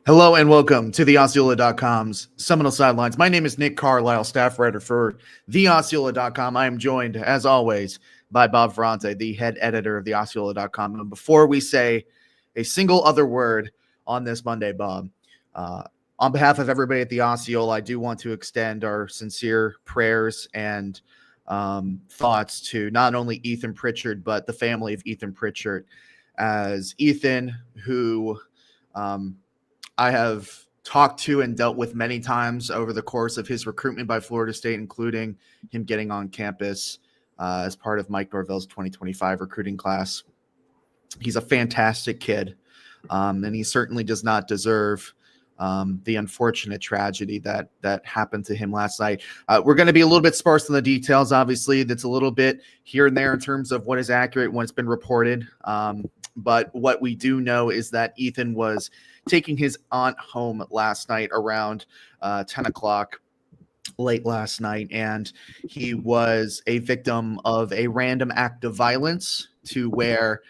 Hello and welcome to the Osceola.com's Seminole Sidelines. My name is Nick Carlisle, staff writer for the Osceola.com. I am joined, as always, by Bob Ferrante, the head editor of the Osceola.com. And before we say a single other word on this Monday, Bob, on behalf of everybody at the Osceola, I do want to extend our sincere prayers and thoughts to not only Ethan Pritchard, but the family of Ethan Pritchard, as Ethan, who I have talked to and dealt with many times over the course of his recruitment by Florida State, including him getting on campus as part of Mike Norvell's 2025 recruiting class. He's a fantastic kid, and he certainly does not deserve the unfortunate tragedy that happened to him last night. We're going to be a little bit sparse on the details, obviously. That's a little bit here and there in terms of what is accurate, what's been reported. But what we do know is that Ethan was taking his aunt home last night around 10 o'clock late last night, and he was a victim of a random act of violence to where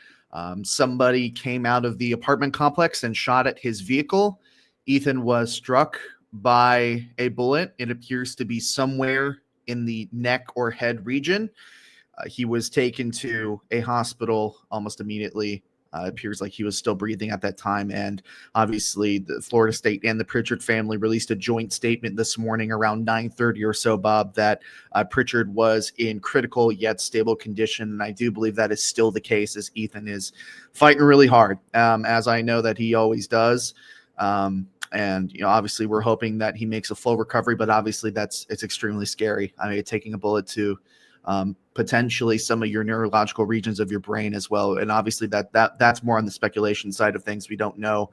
somebody came out of the apartment complex and shot at his vehicle. Ethan was struck by a bullet. It appears to be somewhere in the neck or head region. He was taken to a hospital almost immediately. Appears like he was still breathing at that time. And obviously the Florida State and the Pritchard family released a joint statement this morning around 9:30 or so, Bob, that Pritchard was in critical yet stable condition. And I do believe that is still the case, as Ethan is fighting really hard, as I know that he always does. And, obviously we're hoping that he makes a full recovery, but obviously it's extremely scary. I mean, taking a bullet to potentially some of your neurological regions of your brain as well. And obviously that's more on the speculation side of things. We don't know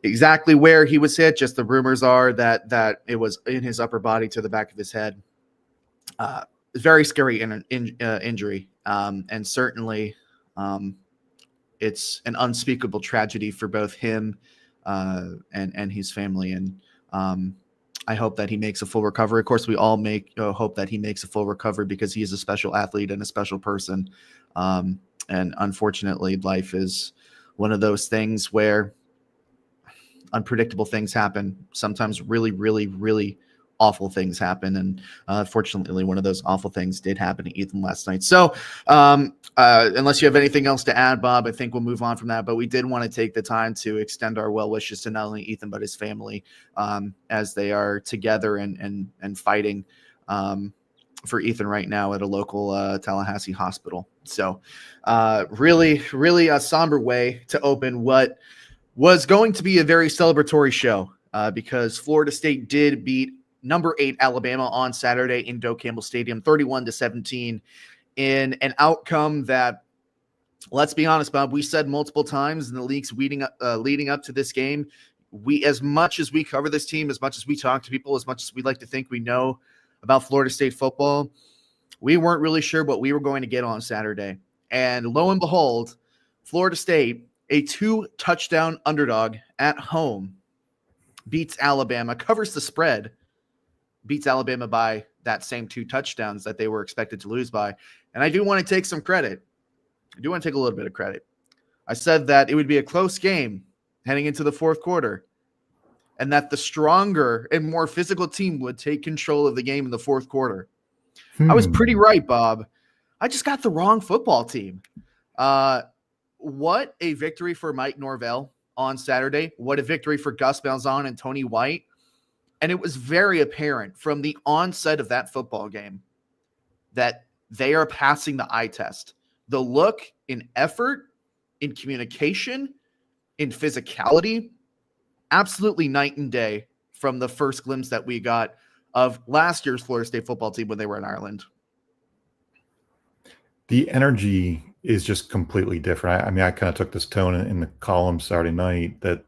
exactly where he was hit. Just the rumors are that it was in his upper body to the back of his head. Very scary injury. And certainly it's an unspeakable tragedy for both him and his family. And I hope that he makes a full recovery. Of course, we all hope that he makes a full recovery because he is a special athlete and a special person. And unfortunately, life is one of those things where unpredictable things happen. Sometimes really, really, really awful things happen. And fortunately, one of those awful things did happen to Ethan last night. So unless you have anything else to add, Bob, I think we'll move on from that. But we did want to take the time to extend our well wishes to not only Ethan, but his family as they are together and fighting for Ethan right now at a local Tallahassee hospital. So really, really a somber way to open what was going to be a very celebratory show because Florida State did beat number 8 Alabama on Saturday in Doak Campbell Stadium, 31-17, in an outcome that, let's be honest, Bob, we said multiple times in the leagues leading up to this game, as much as we cover this team, as much as we talk to people, as much as we like to think we know about Florida State football, we weren't really sure what we were going to get on Saturday. And lo and behold, Florida State, a 2-touchdown underdog at home, beats Alabama, covers the spread, beats Alabama by that same 2 touchdowns that they were expected to lose by. And I do want to take some credit. I do want to take a little bit of credit. I said that it would be a close game heading into the fourth quarter and that the stronger and more physical team would take control of the game in the fourth quarter. I was pretty right, Bob. I just got the wrong football team. What a victory for Mike Norvell on Saturday. What a victory for Gus Malzahn and Tony White. And it was very apparent from the onset of that football game that they are passing the eye test. The look in effort, in communication, in physicality, absolutely night and day from the first glimpse that we got of last year's Florida State football team when they were in Ireland. The energy is just completely different. I mean, I kind of took this tone in the column Saturday night that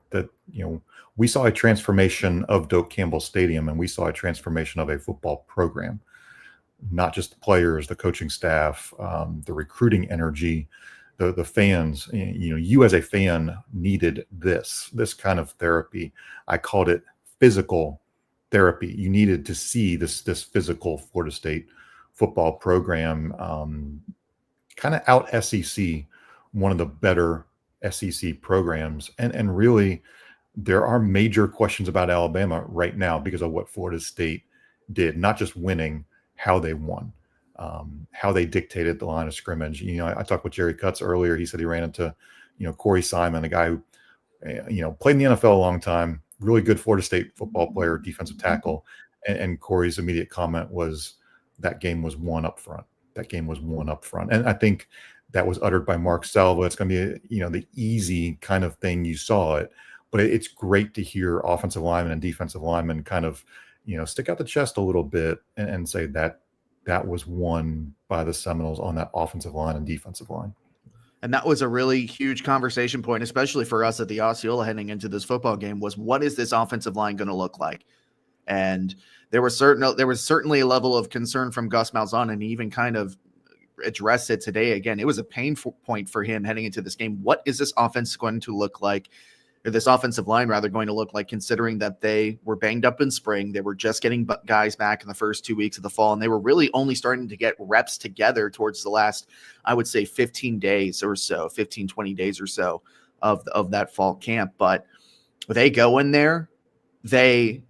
we saw a transformation of Doak Campbell Stadium, and we saw a transformation of a football program. Not just the players, the coaching staff, the recruiting energy, the fans. You as a fan needed this kind of therapy. I called it physical therapy. You needed to see this physical Florida State football program kind of out SEC one of the better SEC programs, and really there are major questions about Alabama right now because of what Florida State did, not just winning, how they won, how they dictated the line of scrimmage. I talked with Jerry Kutz earlier. He said he ran into, Corey Simon, a guy who, played in the NFL a long time, really good Florida State football player, defensive tackle. And Corey's immediate comment was that game was won up front. That game was won up front. And I think that was uttered by Mark Salva. It's going to be, the easy kind of thing. You saw it, but it's great to hear offensive linemen and defensive linemen kind of, stick out the chest a little bit and say that was won by the Seminoles on that offensive line and defensive line. And that was a really huge conversation point, especially for us at the Osceola heading into this football game, was what is this offensive line going to look like? And there was certainly a level of concern from Gus Malzahn, and he even kind of addressed it today. Again, it was a pain point for him heading into this game. What is this offense going to look like? Or this offensive line rather going to look like, considering that they were banged up in spring. They were just getting guys back in the first 2 weeks of the fall, and they were really only starting to get reps together towards the last, I would say 15 days or so, 15, 20 days or so of that fall camp. But they go in there, they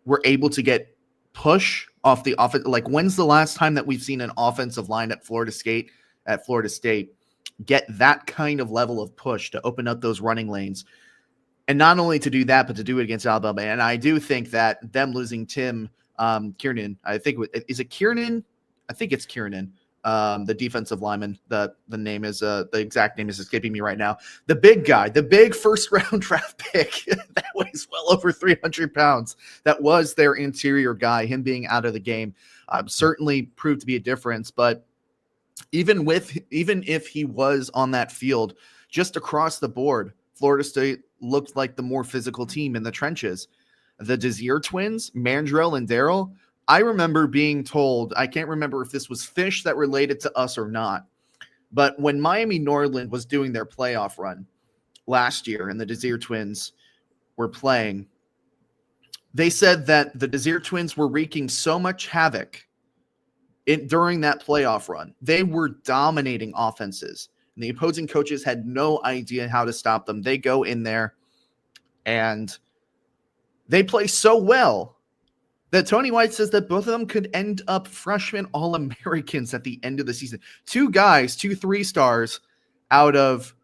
were able to get push off the offense. Like, when's the last time that we've seen an offensive line at Florida State get that kind of level of push to open up those running lanes? And not only to do that, but to do it against Alabama. And I do think that them losing Tim Kiernan, is it Kiernan? I think it's Kiernan, the defensive lineman. The name is the exact name is escaping me right now. The big guy, the big first round draft pick that weighs well over 300 pounds. That was their interior guy. Him being out of the game certainly proved to be a difference. But even if he was on that field, just across the board, Florida State looked like the more physical team in the trenches. The Desir twins, Mandrell and Darrell, I remember being told, I can't remember if this was Fish that related to us or not, but when Miami Norland was doing their playoff run last year and the Desir twins were playing, they said that the Desir twins were wreaking so much havoc during that playoff run. They were dominating offenses, and the opposing coaches had no idea how to stop them. They go in there and they play so well that Tony White says that both of them could end up freshman All-Americans at the end of the season. Two guys, 2 3-stars out of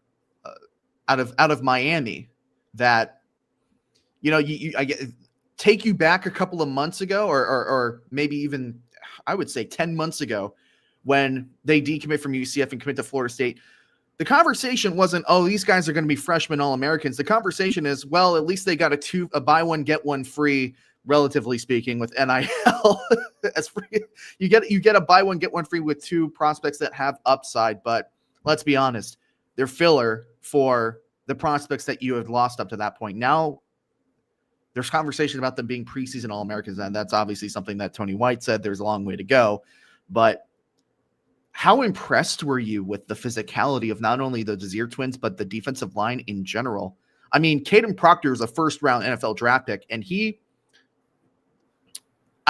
Miami that, take you back a couple of months ago, or maybe even, I would say 10 months ago, when they decommit from UCF and commit to Florida State. The conversation wasn't, oh, these guys are going to be freshman All-Americans. The conversation is, well, at least they got a buy one, get one free, relatively speaking, with NIL. As free. You get a buy one, get one free with 2 prospects that have upside. But let's be honest, they're filler for the prospects that you have lost up to that point. Now there's conversation about them being preseason All-Americans, and that's obviously something that Tony White said there's a long way to go. But how impressed were you with the physicality of not only the Desir twins, but the defensive line in general? I mean, Caden Proctor is a first-round NFL draft pick, and you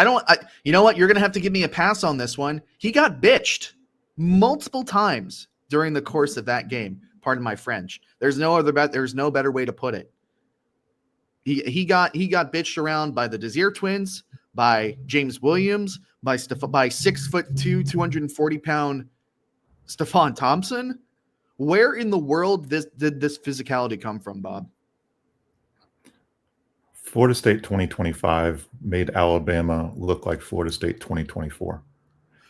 know what? You're going to have to give me a pass on this one. He got bitched multiple times during the course of that game. Pardon my French. There's no better way to put it. He got bitched around by the Desir twins, by James Williams, by 6'2", 240-pound Stephon Thompson. Where in the world did this physicality come from, Bob? Florida State 2025 made Alabama look like Florida State 2024.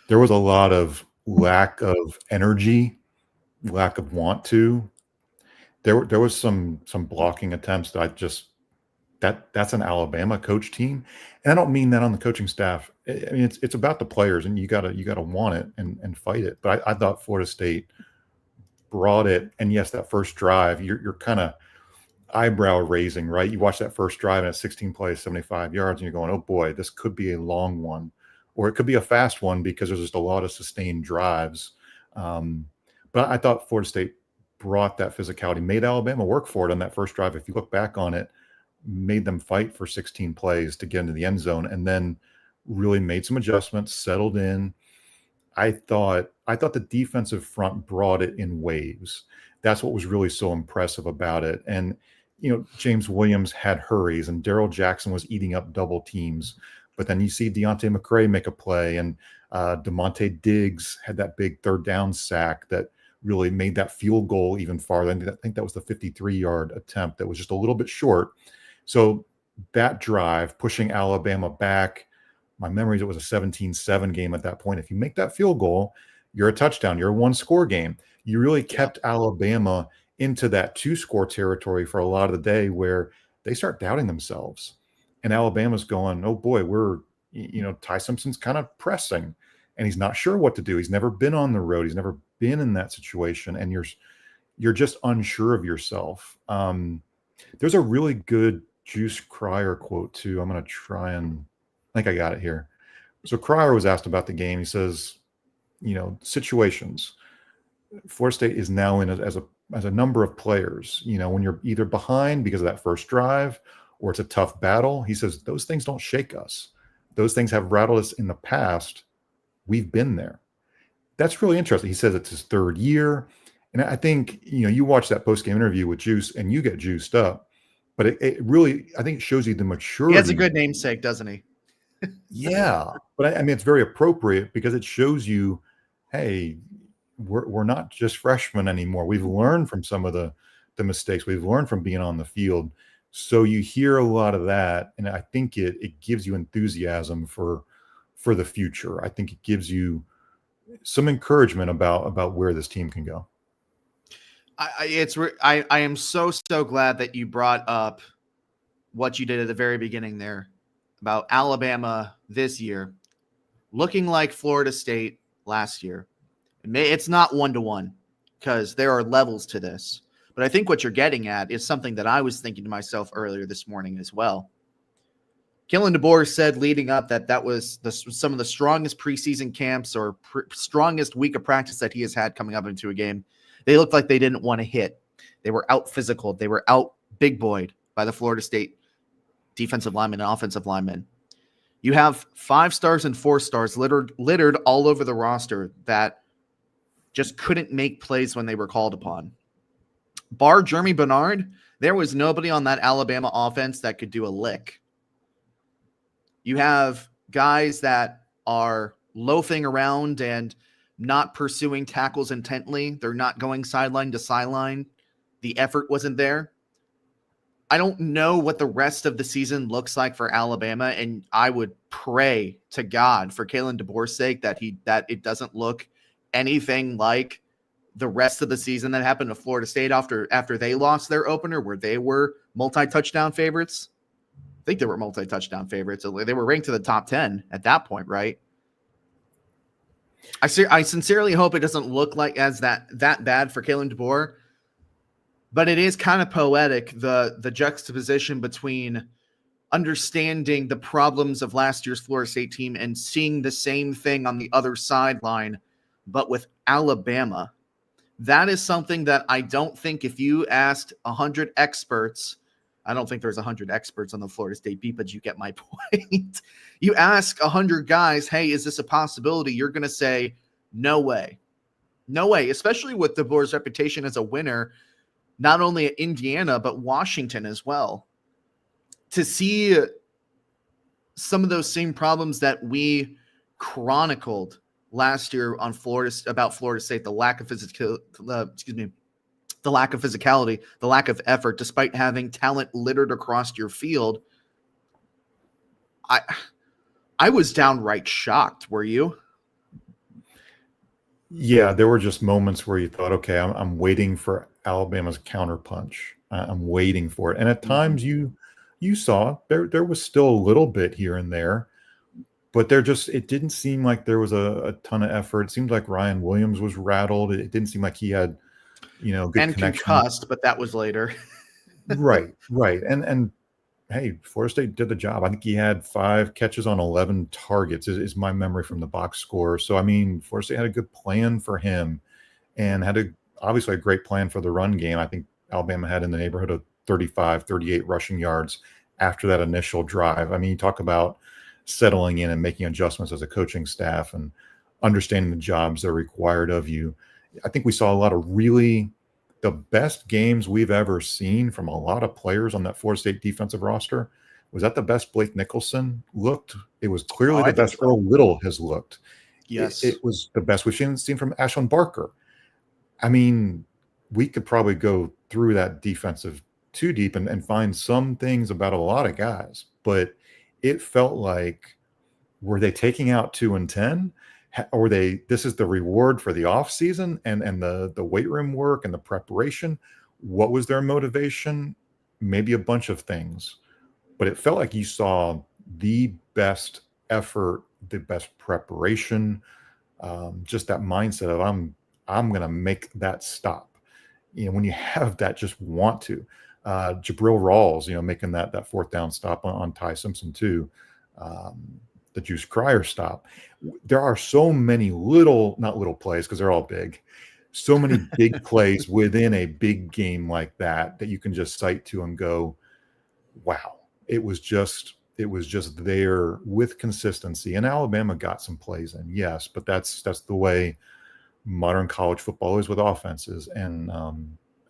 There was a lot of lack of energy, lack of want to. There was some blocking attempts that that's an Alabama coach team. And I don't mean that on the coaching staff. I mean, it's about the players, and you gotta want it and fight it. But I thought Florida State brought it. And yes, that first drive, you're kind of eyebrow raising, right? You watch that first drive and it's 16 plays, 75 yards, and you're going, oh boy, this could be a long one, or it could be a fast one because there's just a lot of sustained drives. But I thought Florida State brought that physicality, made Alabama work for it on that first drive. If you look back on it, made them fight for 16 plays to get into the end zone, and then really made some adjustments, settled in. I thought the defensive front brought it in waves. That's what was really so impressive about it. And James Williams had hurries, and Darrell Jackson was eating up double teams. But then you see Deontay McCray make a play, and DeMonte Diggs had that big third down sack that really made that field goal even farther. I think that was the 53-yard attempt that was just a little bit short. So that drive, pushing Alabama back, my memory is it was a 17-7 game at that point. If you make that field goal, you're a touchdown. You're a one-score game. You really kept Alabama into that two-score territory for a lot of the day, where they start doubting themselves. And Alabama's going, oh boy, Ty Simpson's kind of pressing, and he's not sure what to do. He's never been on the road. He's never been in that situation, and you're just unsure of yourself. There's a really good Juice Cryer quote too. I'm going to try and I think I got it here. So Cryer was asked about the game. He says, situations. Florida State is now in as a number of players. When you're either behind because of that first drive, or it's a tough battle. He says those things don't shake us. Those things have rattled us in the past. We've been there. That's really interesting. He says it's his third year. And I think, you watch that post-game interview with Juice and you get juiced up. But it really, I think it shows you the maturity. He has a good namesake, doesn't he? Yeah. But I mean, it's very appropriate because it shows you, hey, we're not just freshmen anymore. We've learned from some of the mistakes. We've learned from being on the field. So you hear a lot of that. And I think it gives you enthusiasm for the future. I think it gives you some encouragement about where this team can go. I am so glad that you brought up what you did at the very beginning there about Alabama this year looking like Florida State last year. It's not 1-to-1 because there are levels to this. But I think what you're getting at is something that I was thinking to myself earlier this morning as well. Kalen DeBoer said leading up that was some of the strongest preseason camps or strongest week of practice that he has had coming up into a game. They looked like they didn't want to hit. They were out physical. They were out big boyed by the Florida State defensive linemen and offensive linemen. You have 5 stars and 4 stars littered all over the roster that just couldn't make plays when they were called upon. Bar Jeremy Bernard, there was nobody on that Alabama offense that could do a lick. You have guys that are loafing around and not pursuing tackles intently. They're not going sideline to sideline. The effort wasn't there. I don't know what the rest of the season looks like for Alabama, and I would pray to God for Kalen DeBoer's sake that it doesn't look anything like the rest of the season that happened to Florida State after they lost their opener, where they were multi-touchdown favorites. I think they were multi-touchdown favorites. They were ranked to the top 10 at that point, right? I sincerely hope it doesn't look like as that bad for Kalen DeBoer, but it is kind of poetic, the juxtaposition between understanding the problems of last year's Florida State team and seeing the same thing on the other sideline, but with Alabama. That is something that I don't think if you asked 100 experts, I don't think there's 100 experts on the Florida State beat, but you get my point. You ask 100 guys, hey, is this a possibility? You're going to say, no way. No way, especially with DeBoer's reputation as a winner, not only at Indiana, but Washington as well. To see some of those same problems that we chronicled last year on about Florida State, the lack of physicality, the lack of effort, despite having talent littered across your field. I was downright shocked. Were you? Yeah, there were just moments where you thought, okay, I'm waiting for Alabama's counterpunch. I'm waiting for it. And at times you you saw there was still a little bit here and there, but it didn't seem like there was a ton of effort. It seemed like Ryan Williams was rattled. It didn't seem like he had, good And connection. concussed, but that was later. Right, right. And hey, Florida State did the job. I think he had 5 catches on 11 targets is my memory from the box score. So I mean, Florida State had a good plan for him and had obviously a great plan for the run game. I think Alabama had in the neighborhood of 35, 38 rushing yards after that initial drive. I mean, you talk about settling in and making adjustments as a coaching staff and understanding the jobs that are required of you. I think we saw a lot of the best games we've ever seen from a lot of players on that Florida State defensive roster. Was that the best Blake Nicholson looked? It was clearly the best Earl Little has looked. Yes. It was the best we've seen from Ashlyn Barker. I mean, we could probably go through that defensive too deep and find some things about a lot of guys, but it felt like, were they taking out 2 and 10? Or this is the reward for the off season and the weight room work and the preparation? What was their motivation? Maybe a bunch of things, but it felt like you saw the best effort, the best preparation, just that mindset of I'm going to make that stop. When you have that, just want to. Jabril Rawls, making that 4th down stop on Ty Simpson too. The Juice Crier stop. There are so many not little plays because they're all big, so many big plays within a big game like that you can just cite to and go, wow, it was just there with consistency. And Alabama got some plays in, yes, but that's the way modern college football is with offenses. And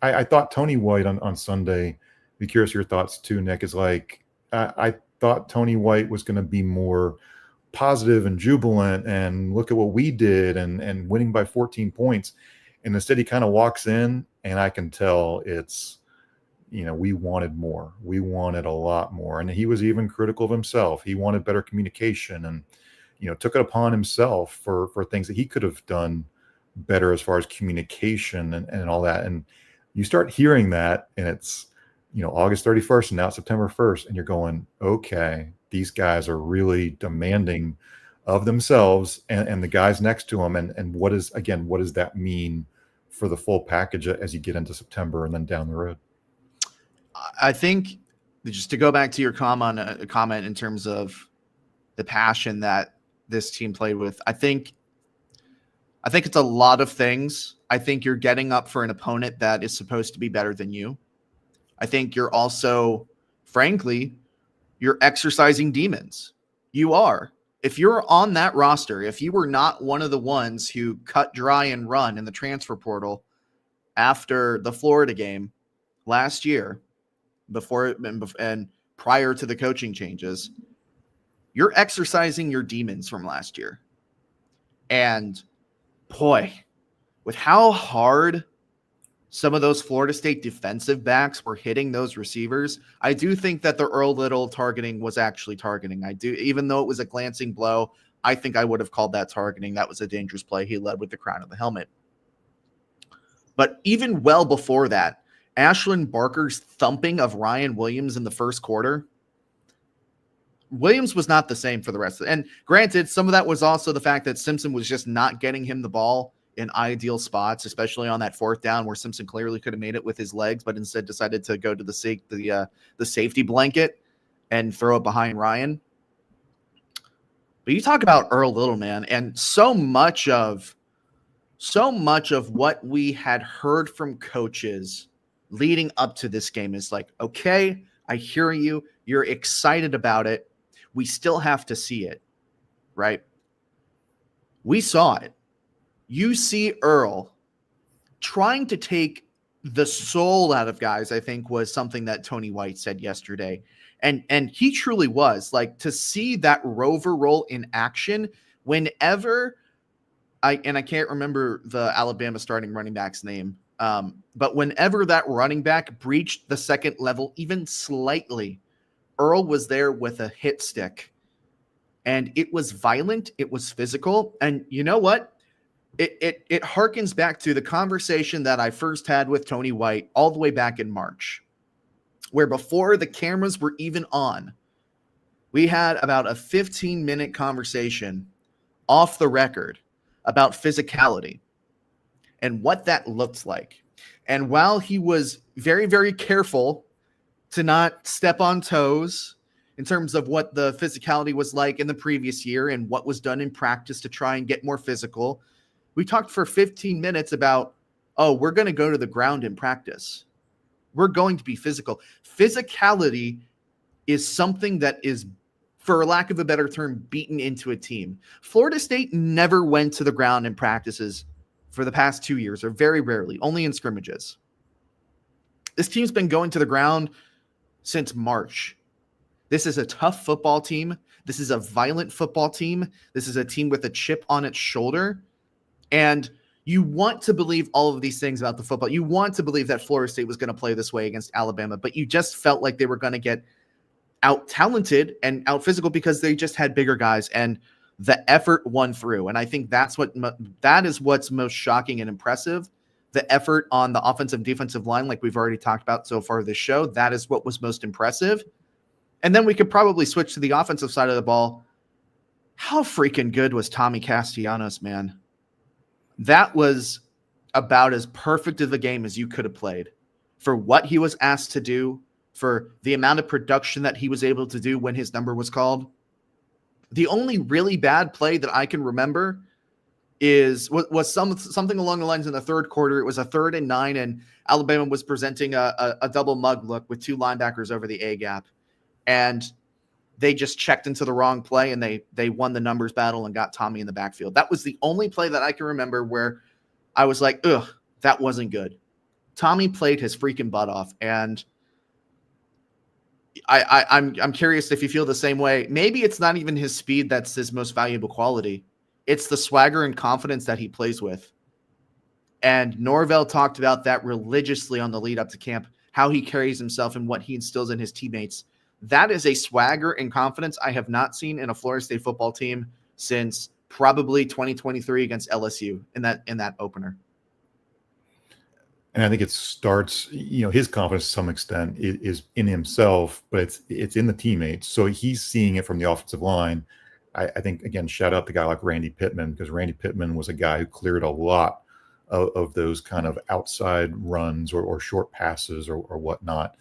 I thought Tony White on Sunday, be curious your thoughts too, Nick, is like, I thought Tony White was going to be more positive and jubilant and look at what we did and winning by 14 points. And instead he kind of walks in and I can tell it's, we wanted more. We wanted a lot more. And he was even critical of himself. He wanted better communication and, took it upon himself for things that he could have done better as far as communication and all that. And you start hearing that and it's, August 31st and now it's September 1st. And you're going, okay, these guys are really demanding of themselves and the guys next to them. And what does that mean for the full package as you get into September and then down the road? I think, just to go back to your comment in terms of the passion that this team played with, I think it's a lot of things. I think you're getting up for an opponent that is supposed to be better than you. I think you're also, frankly, you're exercising demons. You are. If you're on that roster, if you were not one of the ones who cut dry and run in the transfer portal after the Florida game last year, before and prior to the coaching changes, you're exercising your demons from last year. And boy, with how hard some of those Florida State defensive backs were hitting those receivers, I do think that the Earl Little targeting was actually targeting. Even though it was a glancing blow, I think I would have called that targeting. That was a dangerous play. He led with the crown of the helmet. But even well before that, Ashlyn Barker's thumping of Ryan Williams in the first quarter, Williams was not the same for the rest of it. And granted, some of that was also the fact that Simpson was just not getting him the ball in ideal spots, especially on that 4th down where Simpson clearly could have made it with his legs, but instead decided to go to the safety blanket and throw it behind Ryan. But you talk about Earl Little, man, and so much of what we had heard from coaches leading up to this game is like, okay, I hear you. You're excited about it. We still have to see it, right? We saw it. You see Earl trying to take the soul out of guys, I think was something that Tony White said yesterday. And he truly was. Like, to see that rover roll in action whenever I can't remember the Alabama starting running back's name, but whenever that running back breached the second level even slightly, Earl was there with a hit stick. And it was violent. It was physical. And you know what? It harkens back to the conversation that I first had with Tony White all the way back in March. where before the cameras were even on, we had about a 15-minute conversation off the record about physicality and what that looked like. And while he was very, very careful to not step on toes in terms of what the physicality was like in the previous year and what was done in practice to try and get more physical, we talked for 15 minutes about, oh, we're going to go to the ground in practice. We're going to be physical. Physicality is something that is, for lack of a better term, beaten into a team. Florida State never went to the ground in practices for the past 2 years, or very rarely, only in scrimmages. This team's been going to the ground since March. This is a tough football team. This is a violent football team. This is a team with a chip on its shoulder. And you want to believe all of these things about the football. You want to believe that Florida State was going to play this way against Alabama, but you just felt like they were going to get out-talented and out-physical because they just had bigger guys, and the effort won through. And I think that is what's most shocking and impressive. The effort on the offensive and defensive line, like we've already talked about so far this show, that is what was most impressive. And then we could probably switch to the offensive side of the ball. How freaking good was Tommy Castellanos, man? That was about as perfect of a game as you could have played for what he was asked to do, for the amount of production that he was able to do when his number was called. The only really bad play that I can remember was something along the lines in the third quarter. It was a 3rd and 9, and Alabama was presenting a double mug look with 2 linebackers over the A gap. And they just checked into the wrong play, and they won the numbers battle and got Tommy in the backfield. That was the only play that I can remember where I was like, ugh, that wasn't good. Tommy played his freaking butt off, and I'm curious if you feel the same way. Maybe it's not even his speed that's his most valuable quality. It's the swagger and confidence that he plays with. And Norvell talked about that religiously on the lead up to camp, how he carries himself and what he instills in his teammates. That is a swagger and confidence I have not seen in a Florida State football team since probably 2023 against LSU in that opener. And I think it starts, his confidence to some extent is in himself, but it's in the teammates. So he's seeing it from the offensive line. I think, again, shout out to a guy like Randy Pittman, because Randy Pittman was a guy who cleared a lot of those kind of outside runs or short passes or whatnot.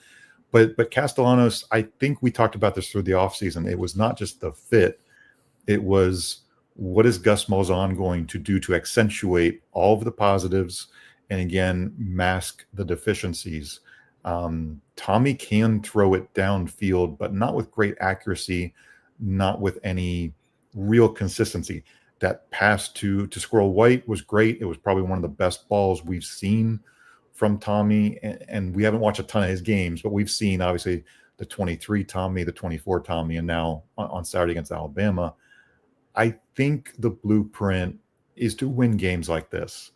But Castellanos, I think we talked about this through the offseason. It was not just the fit. It was, what is Gus Malzahn going to do to accentuate all of the positives and, again, mask the deficiencies? Tommy can throw it downfield, but not with great accuracy, not with any real consistency. That pass to Squirrel White was great. It was probably one of the best balls we've seen from Tommy, and we haven't watched a ton of his games, but we've seen obviously the 23 Tommy, the 24 Tommy, and now on Saturday against Alabama. I think the blueprint is to win games like this,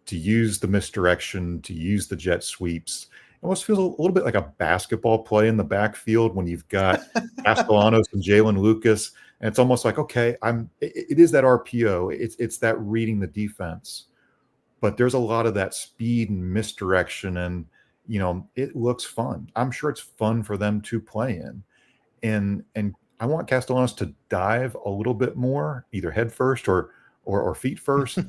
to use the misdirection, to use the jet sweeps. It almost feels a little bit like a basketball play in the backfield when you've got Castellanos and Jalen Lucas, and it's almost like, okay, it is that RPO. It's that reading the defense. But there's a lot of that speed and misdirection, and, it looks fun. I'm sure it's fun for them to play in. And I want Castellanos to dive a little bit more, either head first or feet first.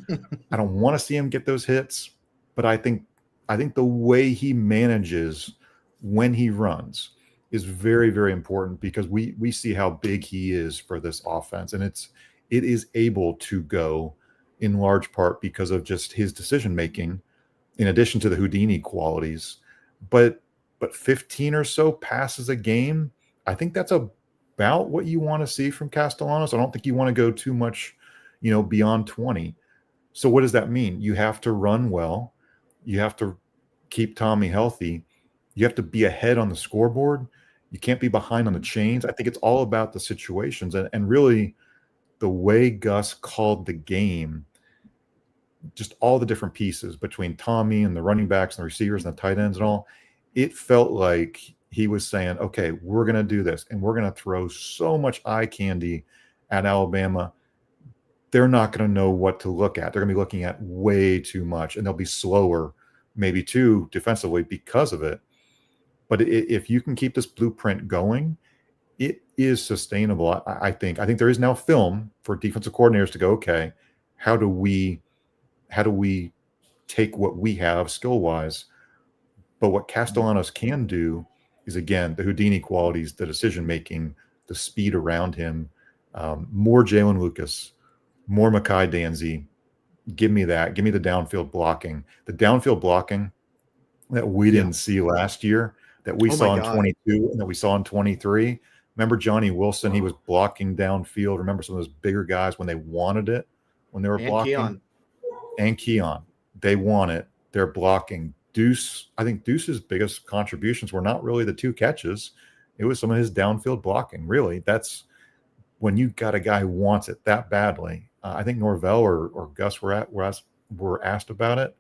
I don't want to see him get those hits, but I think the way he manages when he runs is very, very important, because we see how big he is for this offense, and it is able to go in large part because of just his decision making, in addition to the Houdini qualities. But 15 or so passes a game, I think that's about what you want to see from Castellanos. I don't think you want to go too much, beyond 20. So what does that mean? You have to run well. You have to keep Tommy healthy. You have to be ahead on the scoreboard. You can't be behind on the chains. I think it's all about the situations, and really the way Gus called the game, just all the different pieces between Tommy and the running backs and the receivers and the tight ends and all. It felt like he was saying, okay, we're going to do this, and we're going to throw so much eye candy at Alabama. They're not going to know what to look at. They're going to be looking at way too much, and they'll be slower, maybe too, defensively because of it. But if you can keep this blueprint going, it is sustainable. I think there is now film for defensive coordinators to go, okay, how do we take what we have skill wise? But what Castellanos can do is, again, the Houdini qualities, the decision making, the speed around him, more Jalen Lucas, more Mekhi Danzy. Give me that. Give me the downfield blocking. The downfield blocking that we didn't see last year, that we saw in 22 and that we saw in 23. Remember Johnny Wilson? He was blocking downfield. Remember some of those bigger guys when they wanted it, when they were blocking? And Keon. They want it. They're blocking. Deuce, I think Deuce's biggest contributions were not really the 2 catches. It was some of his downfield blocking. Really, that's when you got a guy who wants it that badly. I think Norvell or Gus were asked about it.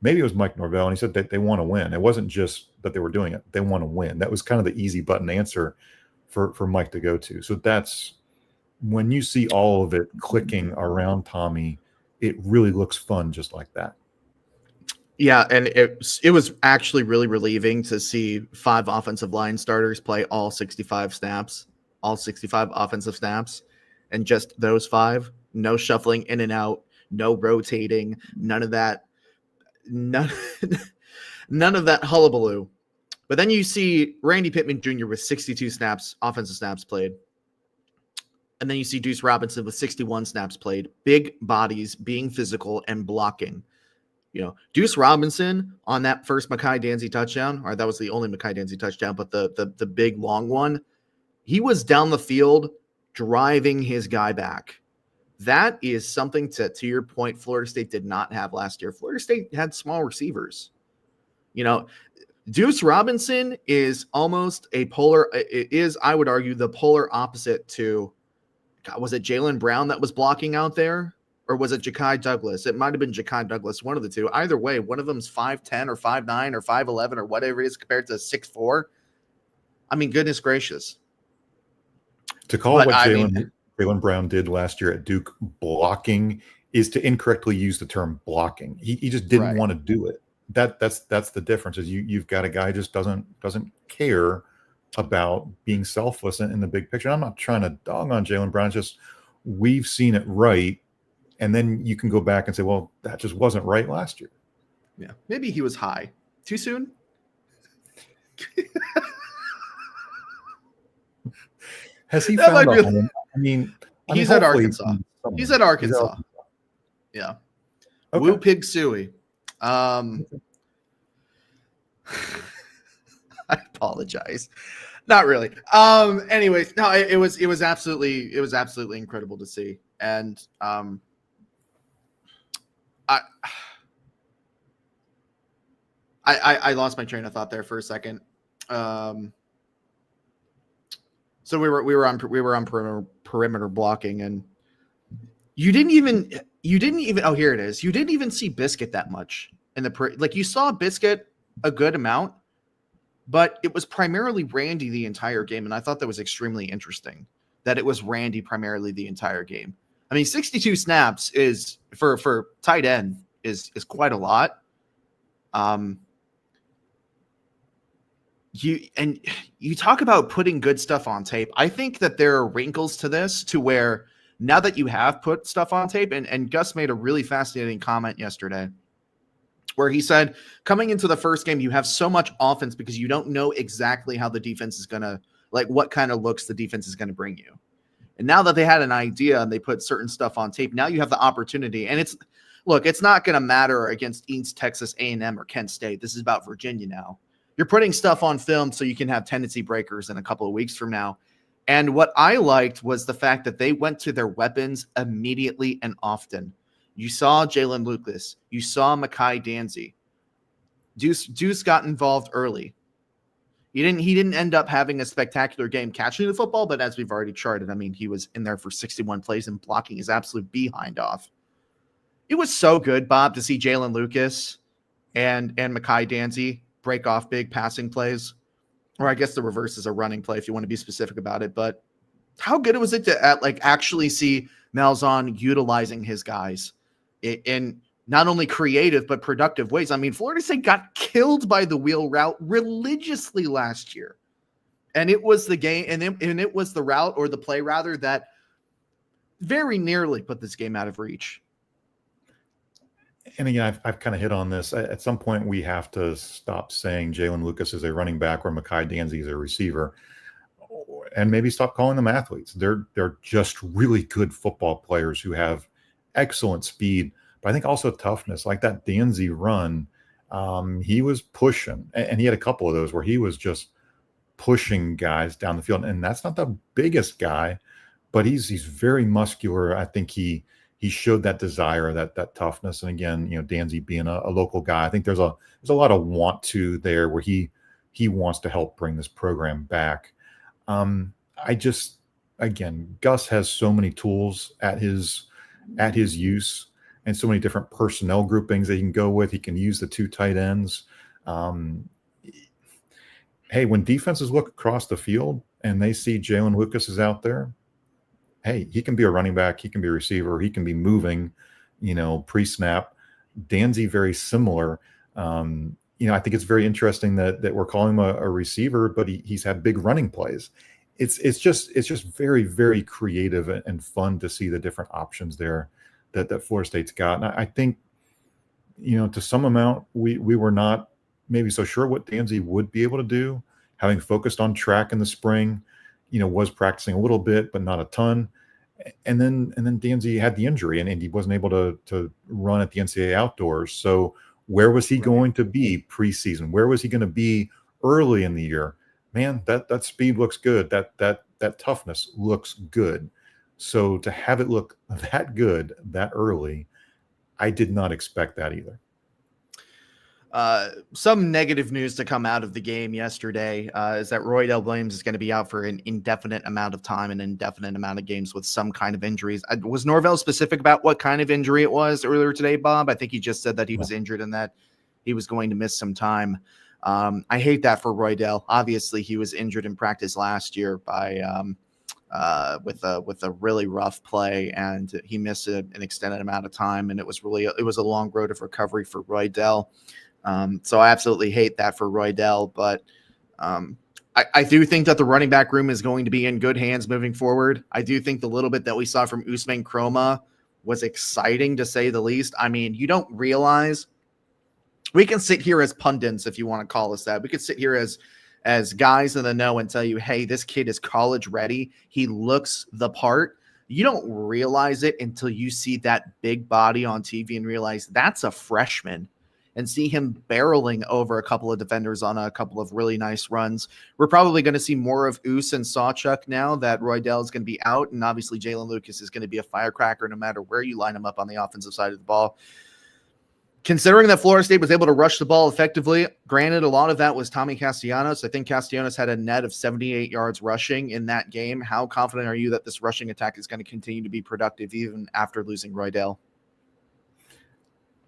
Maybe it was Mike Norvell, and he said that they want to win. It wasn't just that they were doing it. They want to win. That was kind of the easy button answer for Mike to go to. So that's when you see all of it clicking around Tommy, it really looks fun just like that. Yeah, and it was actually really relieving to see 5 offensive line starters play all 65 snaps, all 65 offensive snaps, and just those 5. No shuffling in and out, no rotating, none of that. None of that hullabaloo. But then you see Randy Pittman Jr. with 62 snaps, offensive snaps played. And then you see Deuce Robinson with 61 snaps played. Big bodies, being physical and blocking. You know, Deuce Robinson on that first Mekhi Danzy touchdown, or that was the only Mekhi Danzy touchdown, but the big long one, he was down the field driving his guy back. That is something to your point, Florida State did not have last year. Florida State had small receivers. You know, Deuce Robinson is almost a polar, I would argue, the polar opposite to, was it Jalen Brown that was blocking out there? Or was it Ja'Kai Douglas? It might have been Ja'Kai Douglas, one of the two. Either way, one of them's 5'10 or 5'9 or 5'11 or whatever it is compared to 6'4. I mean, goodness gracious. To call what Jalen Brown did last year at Duke blocking is to incorrectly use the term blocking. He just didn't want to do it. That's the difference. Is you've got a guy who just doesn't care about being selfless in the big picture. I'm not trying to dog on Jalen Brown. It's just we've seen it right. And then you can go back and say, well, that just wasn't right last year. Yeah. Maybe he was high. Too soon? Has he found a home? He's at Arkansas. He's at Arkansas. Yeah. Okay. Woo Pig Suey. I apologize. Not really. Anyways, no, it was absolutely incredible to see. And I lost my train of thought there for a second. So we were on perimeter blocking, and you didn't even oh, here it is. You didn't even see Biscuit that much in the you saw Biscuit a good amount, but it was primarily Randy the entire game, and I thought that was extremely interesting that it was Randy primarily the entire game. I mean, 62 snaps is for tight end is quite a lot. You talk about putting good stuff on tape. I think that there are wrinkles to this to where now that you have put stuff on tape, and Gus made a really fascinating comment yesterday where he said, coming into the first game, you have so much offense because you don't know exactly how the defense is going to, what kind of looks the defense is going to bring you. And now that they had an idea and they put certain stuff on tape, now you have the opportunity. And it's not going to matter against East Texas A&M or Kent State. This is about Virginia now. You're putting stuff on film so you can have tendency breakers in a couple of weeks from now. And what I liked was the fact that they went to their weapons immediately and often. You saw Jalen Lucas. You saw Mekhi Danzy. Deuce got involved early. He didn't end up having a spectacular game catching the football, but as we've already charted, I mean, he was in there for 61 plays and blocking his absolute behind off. It was so good, Bob, to see Jalen Lucas and Mekhi Danzy break off big passing plays. Or I guess the reverse is a running play if you want to be specific about it. But how good was it to actually see Malzahn utilizing his guys and not only creative but productive ways. I mean, Florida State got killed by the wheel route religiously last year. And it was the game, and it was the route, or the play rather, that very nearly put this game out of reach. And again, I've kind of hit on this. At some point, we have to stop saying Jalen Lucas is a running back or Mekhi Danzy is a receiver, and maybe stop calling them athletes. They're just really good football players who have excellent speed, but I think also toughness. Like that Danzy run, he was pushing, and he had a couple of those where he was just pushing guys down the field. And that's not the biggest guy, but he's very muscular. I think he showed that desire, that toughness. And again, Danzy being a local guy, I think there's a lot of want to there where he wants to help bring this program back. Again, Gus has so many tools at his use, and so many different personnel groupings that he can go with. He can use the 2 tight ends. Hey, when defenses look across the field and they see Jalen Lucas is out there, hey, he can be a running back, he can be a receiver, he can be moving, pre-snap. Danzy, very similar. I think it's very interesting that we're calling him a receiver, but he's had big running plays. It's just very, very creative and fun to see the different options there that Florida State's got. And I think, to some amount, we were not maybe so sure what Danzy would be able to do, having focused on track in the spring, was practicing a little bit, but not a ton. And then Danzy had the injury and he wasn't able to run at the NCAA outdoors. So where was he going to be preseason? Where was he going to be early in the year? Man, that speed looks good. That toughness looks good. So to have it look that good that early, I did not expect that either. Some negative news to come out of the game yesterday is that Roydell Williams is going to be out for an indefinite amount of time, an indefinite amount of games with some kind of injuries. Was Norvell specific about what kind of injury it was earlier today, Bob? I think he just said that he was injured and that he was going to miss some time. I hate that for Roydell. Obviously, he was injured in practice last year by with a really rough play, and he missed an extended amount of time, and it was a long road of recovery for Roydell. So I absolutely hate that for Roydell, but I do think that the running back room is going to be in good hands moving forward. I do think the little bit that we saw from Usman Kroma was exciting, to say the least. I mean, you don't realize, we can sit here as pundits, if you want to call us that. We could sit here as guys in the know and tell you, hey, this kid is college ready. He looks the part. You don't realize it until you see that big body on TV and realize that's a freshman, and see him barreling over a couple of defenders on a couple of really nice runs. We're probably going to see more of Us and Sawchuk now that Roydell is going to be out, and obviously Jalen Lucas is going to be a firecracker no matter where you line him up on the offensive side of the ball. Considering that Florida State was able to rush the ball effectively, granted, a lot of that was Tommy Castellanos. I think Castellanos had a net of 78 yards rushing in that game. How confident are you that this rushing attack is going to continue to be productive even after losing Roydell?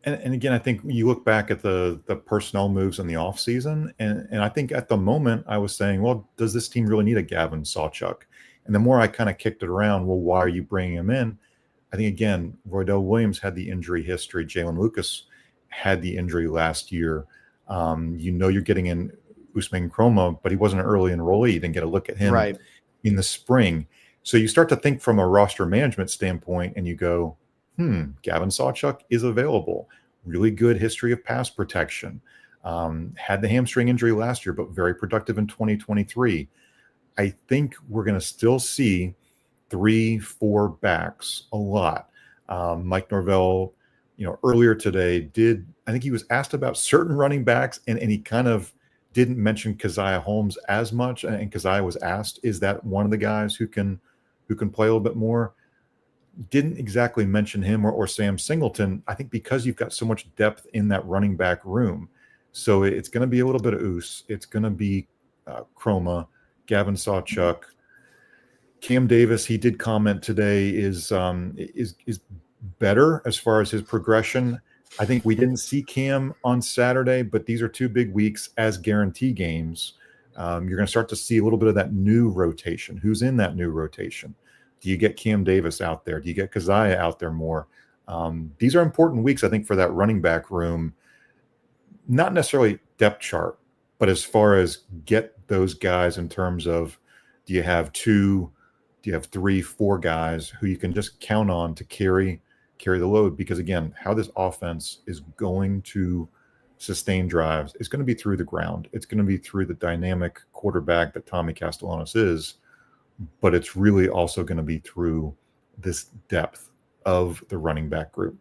And again, I think you look back at the personnel moves in the offseason, and I think at the moment I was saying, well, does this team really need a Gavin Sawchuk? And the more I kind of kicked it around, well, why are you bringing him in? I think, again, Roydell Williams had the injury history. Jalen Lucas had the injury last year. You're getting in Usman Kroma, but he wasn't an early enrollee. You didn't get a look at him in the spring. So you start to think from a roster management standpoint, and you go, Gavin Sawchuk is available. Really good history of pass protection. Had the hamstring injury last year, but very productive in 2023. I think we're going to still see 3-4 backs a lot. Mike Norvell, earlier today I think he was asked about certain running backs, and he kind of didn't mention Keziah Holmes as much. And Keziah was asked, is that one of the guys who can play a little bit more? Didn't exactly mention him or Sam Singleton, I think, because you've got so much depth in that running back room. So it's going to be a little bit of Us. It's going to be Kroma, Gavin Sawchuk. Cam Davis, he did comment today, is better as far as his progression. I think we didn't see Cam on Saturday, but these are 2 big weeks as guarantee games. You're going to start to see a little bit of that new rotation. Who's in that new rotation? Do you get Cam Davis out there? Do you get Keziah out there more? These are important weeks, I think, for that running back room. Not necessarily depth chart, but as far as get those guys in terms of, do you have 2, do you have 3, 4 guys who you can just count on to carry the load? Because again, how this offense is going to sustain drives is going to be through the ground. It's going to be through the dynamic quarterback that Tommy Castellanos is, but it's really also going to be through this depth of the running back group.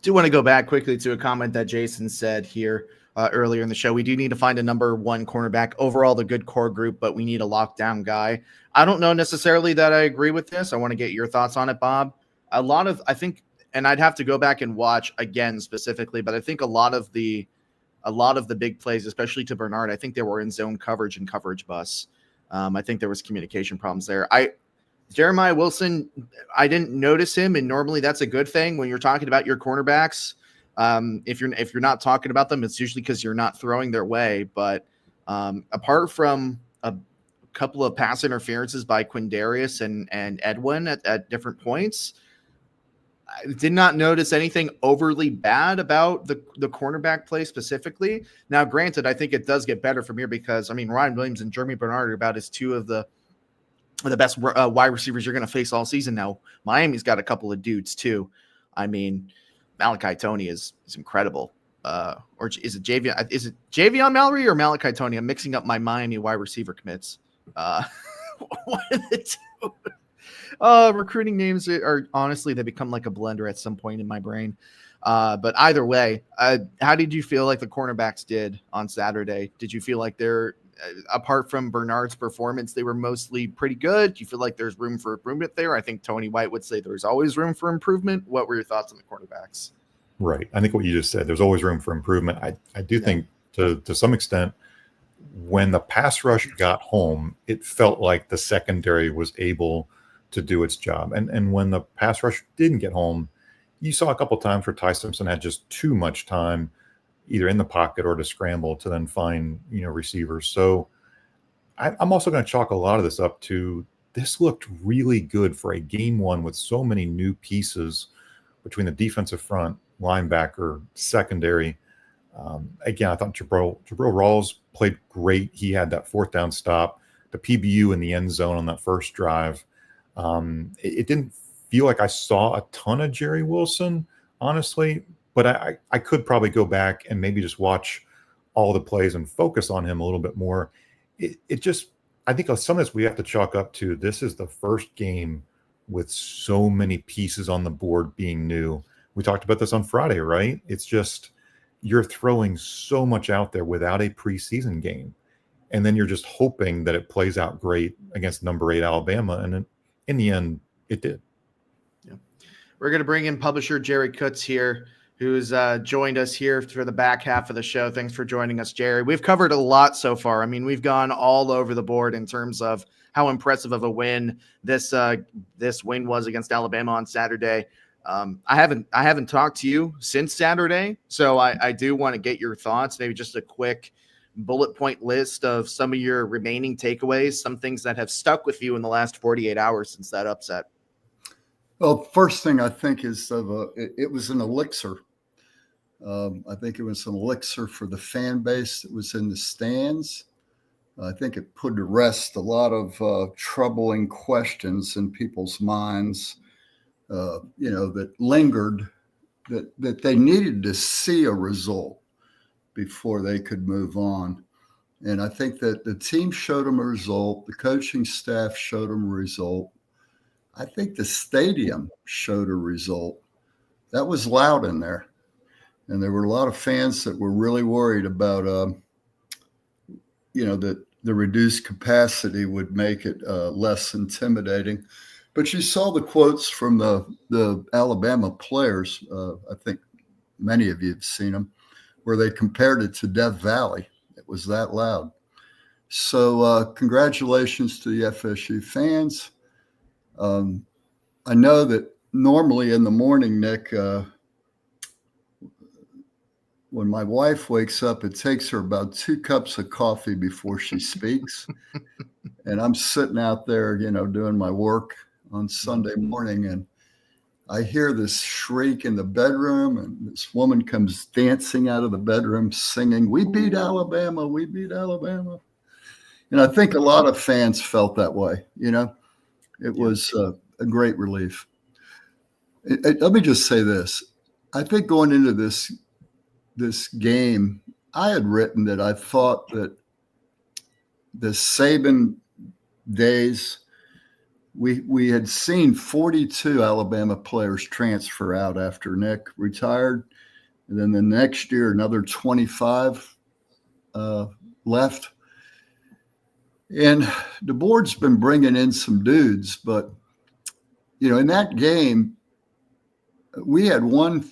Do want to go back quickly to a comment that Jason said here earlier in the show. We do need to find a number 1 cornerback. Overall, the good core group, but we need a lockdown guy. I don't know necessarily that I agree with this. I want to get your thoughts on it, Bob. I think, and I'd have to go back and watch again specifically, but I think a lot of the big plays, especially to Bernard, I think they were in zone coverage and coverage bus. I think there was communication problems there. Jeremiah Wilson, I didn't notice him, and normally that's a good thing when you're talking about your cornerbacks. If you're not talking about them, it's usually because you're not throwing their way. But apart from a couple of pass interferences by Quindarius and Edwin at different points, I did not notice anything overly bad about the cornerback play specifically. Now, granted, I think it does get better from here because, I mean, Ryan Williams and Jeremy Bernard are about as 2 of the best wide receivers you're going to face all season. Now, Miami's got a couple of dudes too. I mean, Malachi Toney is incredible. Or is it Javion? Is it Javion Mallory or Malachi Toney? I'm mixing up my Miami wide receiver commits. What are the 2? Recruiting names are honestly, they become like a blender at some point in my brain. But either way, how did you feel like the cornerbacks did on Saturday? Did you feel like they're, apart from Bernard's performance, they were mostly pretty good? Do you feel like there's room for improvement there? I think Tony White would say there's always room for improvement. What were your thoughts on the cornerbacks? Right. I think what you just said, there's always room for improvement. I do think to some extent, when the pass rush got home, it felt like the secondary was able to do its job. And when the pass rush didn't get home, you saw a couple of times where Ty Simpson had just too much time either in the pocket or to scramble to then find, receivers. So I'm also going to chalk a lot of this up to, this looked really good for a game 1 with so many new pieces between the defensive front, linebacker, secondary. Again, I thought Jabril Rawls played great. He had that 4th down stop, the PBU in the end zone on that first drive. It didn't feel like I saw a ton of Jerry Wilson, honestly, but I could probably go back and maybe just watch all the plays and focus on him a little bit more. I think some of this we have to chalk up to, this is the first game with so many pieces on the board being new. We talked about this on Friday, right? It's just, you're throwing so much out there without a preseason game. And then you're just hoping that it plays out great against number 8 Alabama. And in the end, it did. Yeah. We're going to bring in publisher Jerry Kutz here, who's joined us here for the back half of the show. Thanks for joining us, Jerry. We've covered a lot so far. I mean, we've gone all over the board in terms of how impressive of a win this win was against Alabama on Saturday. I haven't talked to you since Saturday, so I do want to get your thoughts, maybe just a quick bullet point list of some of your remaining takeaways, some things that have stuck with you in the last 48 hours since that upset. Well, first thing I think is it was an elixir. I think it was an elixir for the fan base that was in the stands. I think it put to rest a lot of troubling questions in people's minds, that lingered, that they needed to see a result before they could move on. And I think that the team showed them a result. The coaching staff showed them a result. I think the stadium showed a result. That was loud in there. And there were a lot of fans that were really worried about, that the reduced capacity would make it less intimidating. But you saw the quotes from the Alabama players. I think many of you have seen them, where they compared it to Death Valley. It was that loud. So congratulations to the FSU fans. I know that normally in the morning, Nick, when my wife wakes up, it takes her about 2 cups of coffee before she speaks. And I'm sitting out there, doing my work on Sunday morning. And I hear this shriek in the bedroom, and this woman comes dancing out of the bedroom singing, "We beat Alabama, we beat Alabama." And I think a lot of fans felt that way. It was a great relief. Let me just say this. I think going into this game, I had written that I thought that the Saban days, we had seen 42 Alabama players transfer out after Nick retired. And then the next year, another 25 left. And the board's been bringing in some dudes, but, in that game, we had one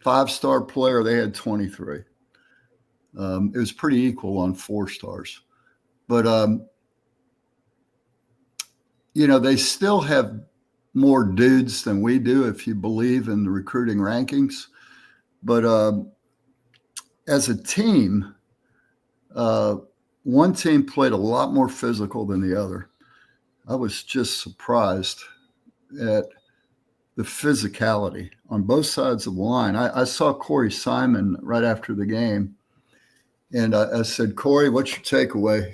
5-star player. They had 23. It was pretty equal on 4 stars. But, they still have more dudes than we do, if you believe in the recruiting rankings. But as a team, one team played a lot more physical than the other. I was just surprised at the physicality on both sides of the line. I saw Corey Simon right after the game, and I said, "Corey, what's your takeaway?"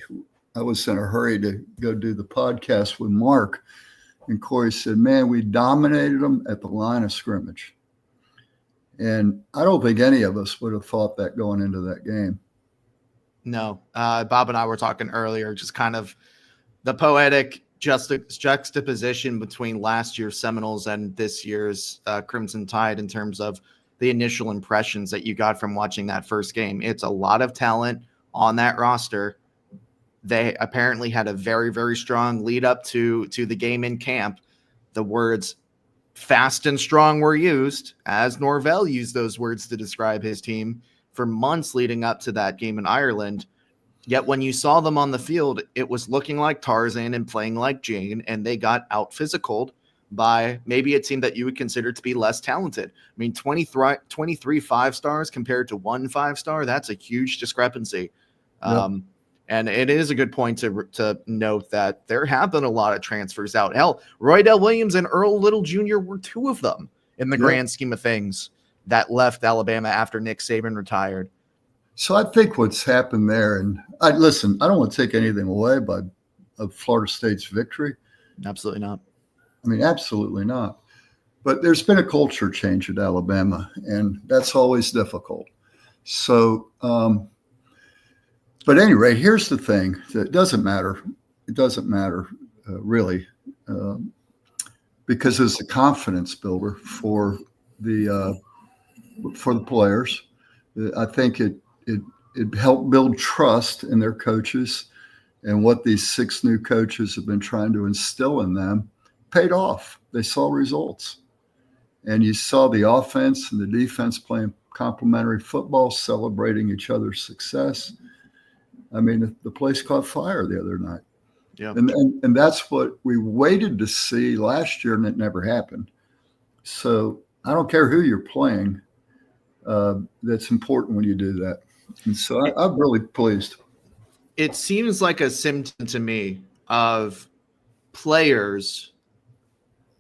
I was in a hurry to go do the podcast with Mark, and Corey said, "Man, we dominated them at the line of scrimmage." And I don't think any of us would have thought that going into that game. No, Bob and I were talking earlier, just kind of the poetic juxtaposition between last year's Seminoles and this year's Crimson Tide in terms of the initial impressions that you got from watching that first game. It's a lot of talent on that roster. They apparently had a very, very strong lead up to the game in camp. The words fast and strong were used, as Norvell used those words to describe his team for months leading up to that game in Ireland. Yet when you saw them on the field, it was looking like Tarzan and playing like Jane, and they got out physicaled by maybe a team that you would consider to be less talented. I mean, 23 5-stars compared to 1 5-star, that's a huge discrepancy. Yep. And it is a good point to note that there have been a lot of transfers out. Hell, Roydell Williams and Earl Little Jr. were 2 of them in the grand scheme of things that left Alabama after Nick Saban retired. So I think what's happened there, and I don't want to take anything away of Florida State's victory. Absolutely not. I mean, absolutely not. But there's been a culture change at Alabama, and that's always difficult. So, but anyway, here's the thing: it doesn't matter. It doesn't matter really, because it's a confidence builder for the players. I think it helped build trust in their coaches, and what these 6 new coaches have been trying to instill in them paid off. They saw results, and you saw the offense and the defense playing complementary football, celebrating each other's success. I mean, the place caught fire the other night. Yeah. And that's what we waited to see last year, and it never happened. So I don't care who you're playing. That's important when you do that. And so I'm really pleased. It seems like a symptom to me of players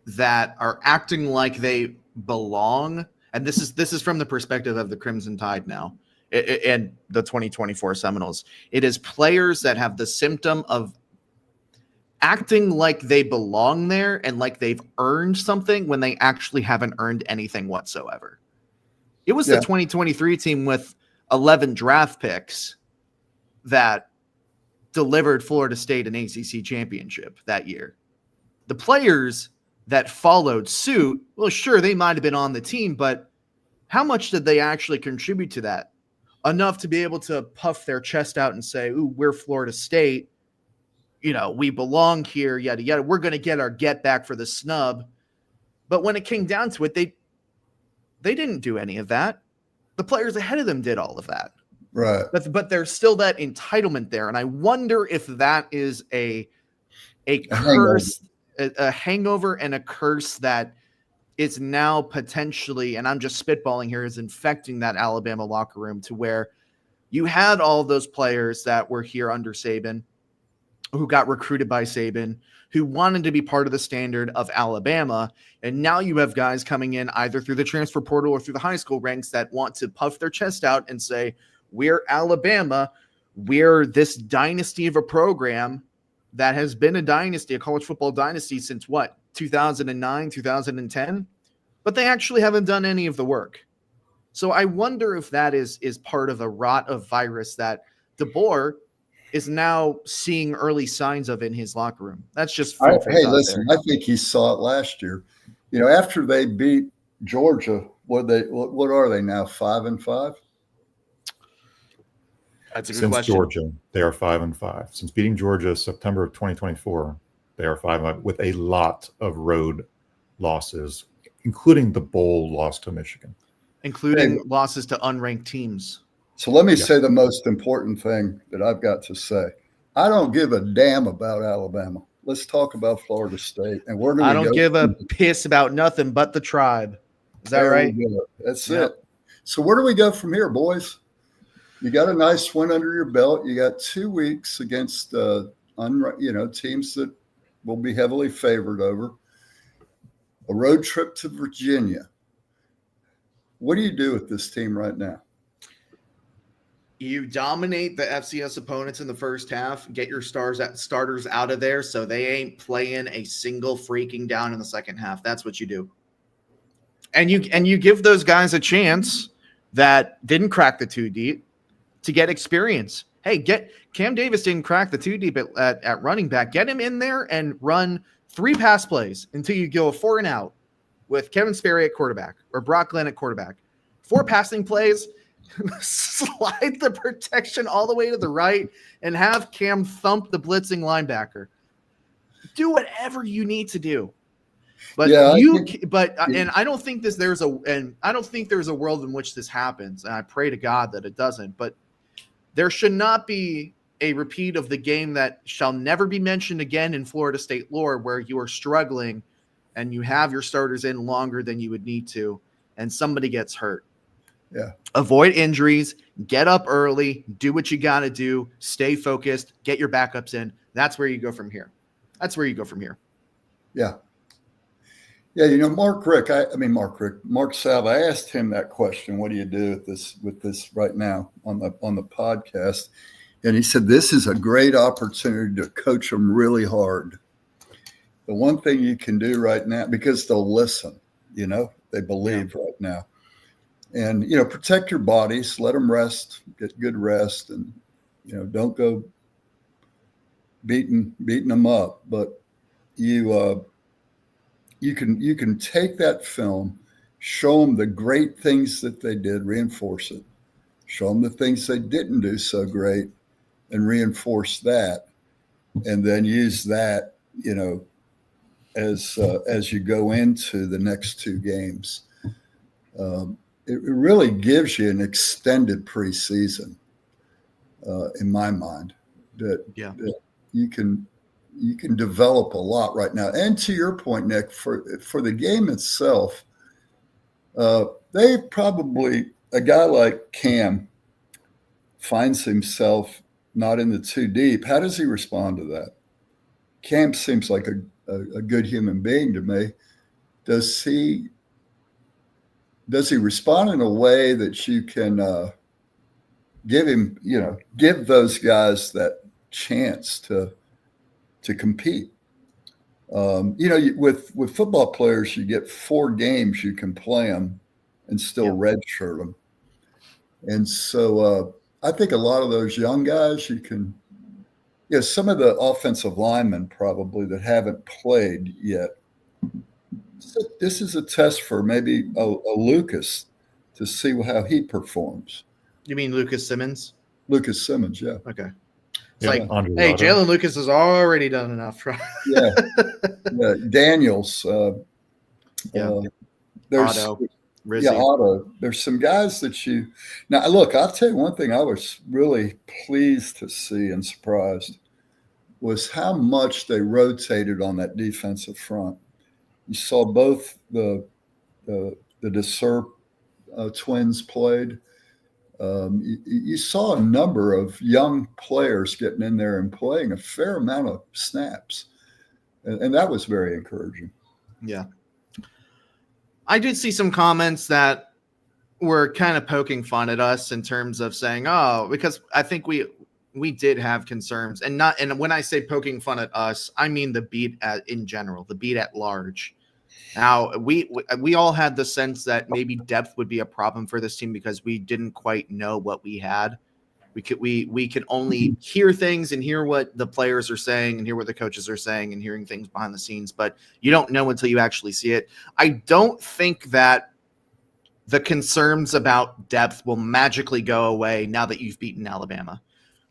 that are acting like they belong. And this is from the perspective of the Crimson Tide now and the 2024 Seminoles. It is players that have the symptom of acting like they belong there and like they've earned something when they actually haven't earned anything whatsoever. It was the 2023 team with 11 draft picks that delivered Florida State an ACC championship that year. The players that followed suit, well, sure, they might have been on the team, but how much did they actually contribute to that? Enough to be able to puff their chest out and say, "Ooh, we're Florida State. We belong here, yada, yada. We're going to get our get back for the snub." But when it came down to it, they didn't do any of that. The players ahead of them did all of that. Right. But there's still that entitlement there. And I wonder if that is a curse, a hangover and a curse that is now potentially, and I'm just spitballing here, is infecting that Alabama locker room to where you had all those players that were here under Saban who got recruited by Saban, who wanted to be part of the standard of Alabama. And now you have guys coming in either through the transfer portal or through the high school ranks that want to puff their chest out and say, we're Alabama. We're this dynasty of a program that has been a dynasty, a college football dynasty since what, 2009, 2010? But they actually haven't done any of the work. So I wonder if that is part of a rot of virus that DeBoer is now seeing early signs of in his locker room. That's just hey, listen, I think he saw it last year. You know, after they beat Georgia, what are they now? 5-5? That's a good Since question. Georgia, they are 5-5. Since beating Georgia September of 2024, they are 5-5 with a lot of road losses, including the bowl loss to Michigan, including losses to unranked teams. So let me say the most important thing that I've got to say. I don't give a damn about Alabama. Let's talk about Florida State. And where do we I don't give a piss about nothing but the tribe. Is that right? That's it. So where do we go from here, boys? You got a nice win under your belt. You got 2 weeks against teams that will be heavily favored over. A road trip to Virginia. What do you do with this team right now? You dominate the FCS opponents in the first half, get your starters out of there so they ain't playing a single freaking down in the second half. That's what you do. And you give those guys a chance that didn't crack the 2 deep to get experience. Hey, Cam Davis didn't crack the 2 deep at running back. Get him in there and run 3 pass plays until you go 4 and out with Kevin Sperry at quarterback or Brock Glenn at quarterback. 4 passing plays. Slide the protection all the way to the right and have Cam thump the blitzing linebacker. Do whatever you need to do. But and I don't think there's a world in which this happens, and I pray to God that it doesn't. But there should not be a repeat of the game that shall never be mentioned again in Florida State lore, where you are struggling and you have your starters in longer than you would need to, and somebody gets hurt. Yeah. Avoid injuries, get up early, do what you got to do, stay focused, get your backups in. That's where you go from here. Yeah. Yeah. You know, Mark Salve, I asked him that question. What do you do with this right now on the podcast? And he said, this is a great opportunity to coach them really hard. The one thing you can do right now, because they'll listen, they believe right now. And, protect your bodies, let them rest, get good rest, and, don't go beating them up. But you can take that film, show them the great things that they did, reinforce it, show them the things they didn't do so great, and reinforce that, and then use that, as you go into the next 2 games. It really gives you an extended preseason, in my mind, that you can develop a lot right now. And to your point, Nick, for the game itself, they probably, a guy like Cam finds himself not in the 2 deep. How does he respond to that? Cam seems like a good human being to me. Does he respond in a way that you can give those guys that chance to compete? With football players, you get 4 games you can play them and still redshirt them. And so I think a lot of those young guys, some of the offensive linemen probably that haven't played yet. This is a test for maybe a Lucas to see how he performs. You mean Lucas Simmons? Lucas Simmons, yeah. Okay. It's hey, Jalen Lucas has already done enough. Right? Yeah. Daniels. There's Otto. Rizzi. Yeah, Otto. There's some guys that now look, I'll tell you one thing I was really pleased to see and surprised was how much they rotated on that defensive front. You saw both the DeSerp twins played. you saw a number of young players getting in there and playing a fair amount of snaps. And that was very encouraging. Yeah. I did see some comments that were kind of poking fun at us in terms of saying, oh, because I think we did have concerns, and when I say poking fun at us, I mean the beat in general, the beat at large. Now we all had the sense that maybe depth would be a problem for this team because we didn't quite know what we had. We could only hear things and hear what the players are saying and hear what the coaches are saying and hearing things behind the scenes, but you don't know until you actually see it. I don't think that the concerns about depth will magically go away now that you've beaten Alabama.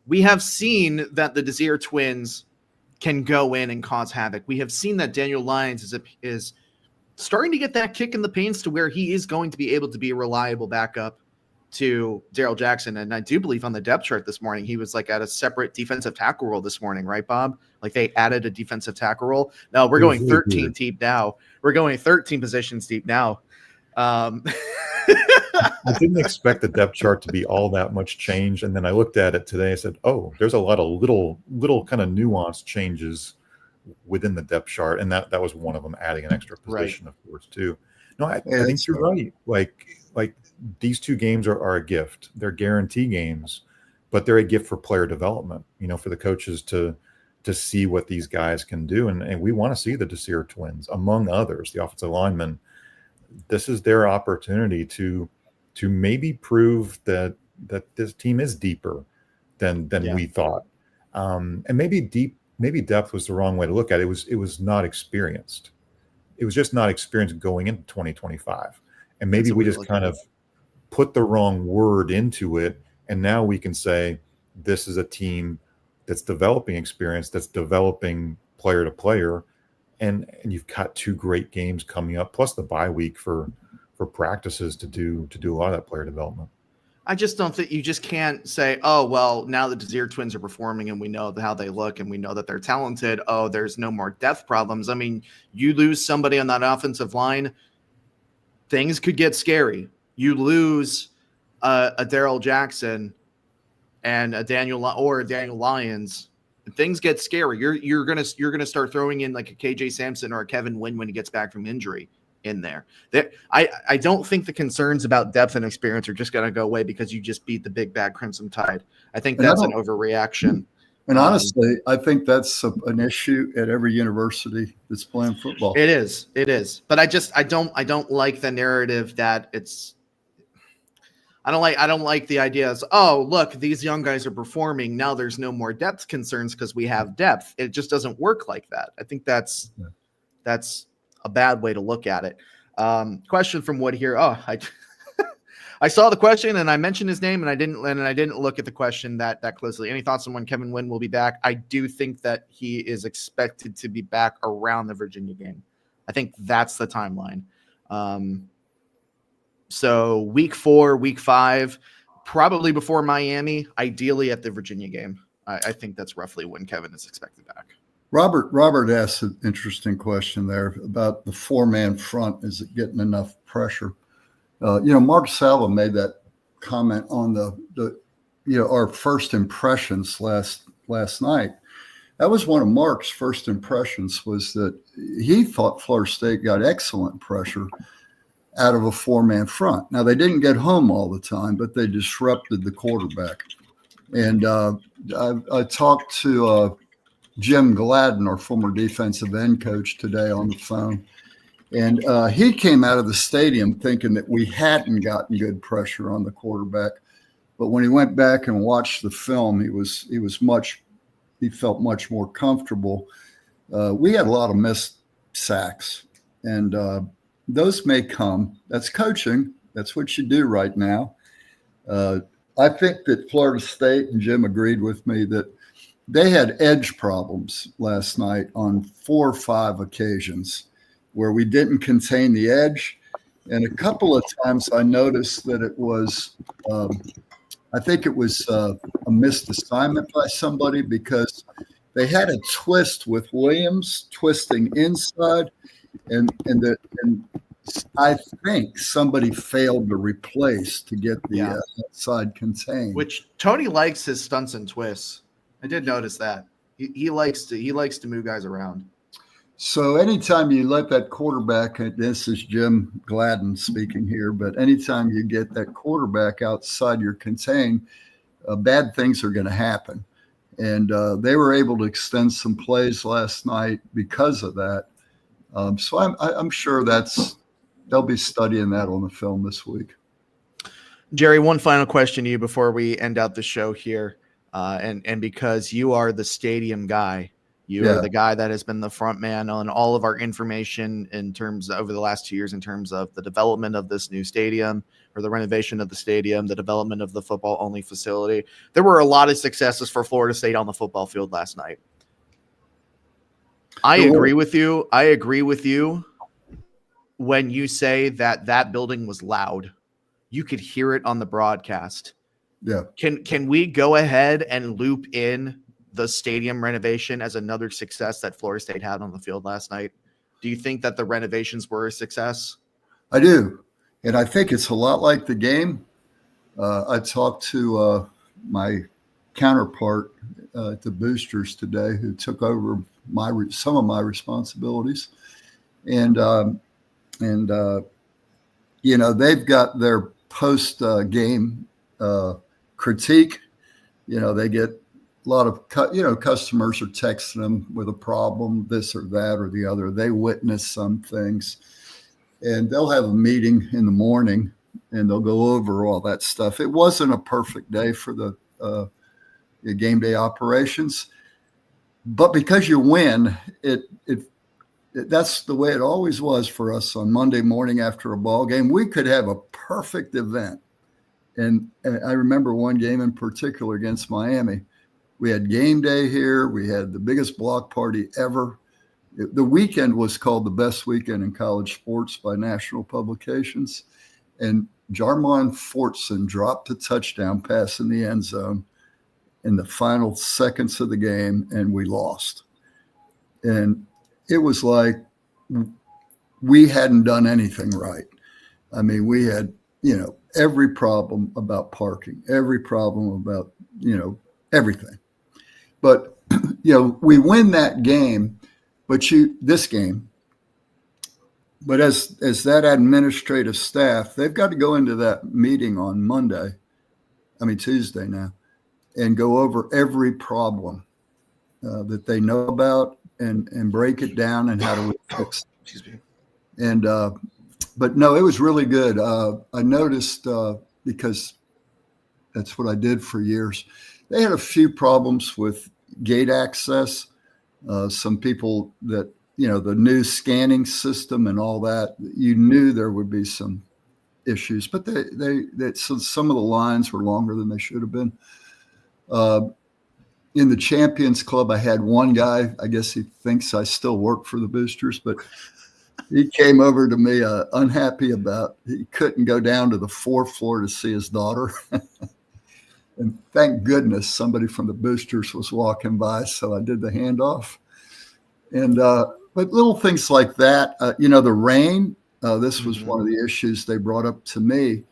We have seen that the Desir twins can go in and cause havoc. We have seen that Daniel Lyons is starting to get that kick in the pants to where he is going to be able to be a reliable backup to Darrell Jackson. And I do believe on the depth chart this morning, he was like at a separate defensive tackle role this morning, right, Bob? Like they added a defensive tackle role. No, we're going 13 deep now. We're going 13 positions deep now. I didn't expect the depth chart to be all that much change. And then I looked at it today and said, oh, there's a lot of little kind of nuanced changes within the depth chart. And that was one of them, adding an extra position, right, of course, too. No, I think you're right. Like these two games are a gift. They're guarantee games, but they're a gift for player development, for the coaches to see what these guys can do. And we want to see the Desir twins, among others, the offensive linemen. This is their opportunity to maybe prove that this team is deeper than we thought. And maybe depth was the wrong way to look at it. It was not experienced. It was just not experienced going into 2025. And maybe we just kind of put the wrong word into it. And now we can say, this is a team that's developing experience, that's developing player to player. And you've got two great games coming up, plus the bye week for practices to do a lot of that player development. I just don't think you just can't say, oh, well, now the Desir twins are performing and we know how they look and we know that they're talented. Oh, there's no more depth problems. I mean, you lose somebody on that offensive line, things could get scary. You lose a Darrell Jackson and a Daniel Lyons, things get scary. You're gonna start throwing in like a KJ Sampson or a Kevin Wynn when he gets back from injury in there. I don't think the concerns about depth and experience are just gonna go away because you just beat the big bad Crimson Tide. I think that's an overreaction. And honestly, I think that's an issue at every university that's playing football. It is. But I don't like the narrative that it's. I don't like the idea of, oh, look, these young guys are performing. Now there's no more depth concerns because we have depth. It just doesn't work like that. I think that's a bad way to look at it. Question from Wood here. Oh, I saw the question and I mentioned his name and I didn't look at the question that closely. Any thoughts on when Kevin Wynn will be back? I do think that he is expected to be back around the Virginia game. I think that's the timeline. So week 4, week 5, probably before Miami, ideally at the Virginia game. I think that's roughly when Kevin is expected back. Robert asked an interesting question there about the 4-man front. Is it getting enough pressure? Mark Salva made that comment on our first impressions last night. That was one of Mark's first impressions, was that he thought Florida State got excellent pressure out of a 4-man front. Now, they didn't get home all the time, but they disrupted the quarterback. And I talked to Jim Gladden, our former defensive end coach, today on the phone. And he came out of the stadium thinking that we hadn't gotten good pressure on the quarterback. But when he went back and watched the film, he felt much more comfortable. We had a lot of missed sacks, and those may come. That's coaching. That's what you do right now. I think that Florida State, and Jim agreed with me, that they had edge problems last night on 4 or 5 occasions where we didn't contain the edge. And a couple of times I noticed that it was, I think it was a missed assignment by somebody, because they had a twist with Williams twisting inside, and I think somebody failed to replace to get the outside contained. Which Tony likes his stunts and twists. I did notice that. He likes to move guys around. So anytime you let that quarterback, this is Jim Gladden speaking here, but anytime you get that quarterback outside your contain, bad things are going to happen. And they were able to extend some plays last night because of that. So I'm sure they'll be studying that on the film this week. Jerry, one final question to you before we end out the show here. And because you are the stadium guy, you are the guy that has been the front man on all of our information in terms over the last 2 years, in terms of the development of this new stadium or the renovation of the stadium, the development of the football only facility. There were a lot of successes for Florida State on the football field last night. I agree with you when you say that building was loud. You could hear it on the broadcast. Yeah. Can we go ahead and loop in the stadium renovation as another success that Florida State had on the field last night? Do you think that the renovations were a success? I do. And I think it's a lot like the game. I talked to my counterpart at the Boosters today, who took over some of my responsibilities. And they've got their post game critique. They get a lot of customers are texting them with a problem, this or that or the other. They witness some things, and they'll have a meeting in the morning and they'll go over all that stuff. It wasn't a perfect day for the game day operations, but because you win, that's the way it always was for us on Monday morning after a ball game. We could have a perfect event. And I remember one game in particular against Miami. We had game day here. We had the biggest block party ever. The weekend was called the best weekend in college sports by national publications. And Jarmon Fortson dropped a touchdown pass in the end zone in the final seconds of the game, and we lost. And it was like we hadn't done anything right. I mean, we had, every problem about parking, every problem about, everything. But, we win that game, but this game. But as that administrative staff, they've got to go into that meeting on Tuesday now, and go over every problem that they know about and break it down and how to fix it. Excuse me. And but no, it was really good. I noticed because that's what I did for years. They had a few problems with gate access. Some people that, the new scanning system and all that, you knew there would be some issues, but so some of the lines were longer than they should have been. In the Champions Club, I had one guy, I guess he thinks I still work for the Boosters, but he came over to me unhappy about he couldn't go down to the 4th floor to see his daughter. And thank goodness somebody from the Boosters was walking by, so I did the handoff. And but little things like that, the rain, this was one of the issues they brought up to me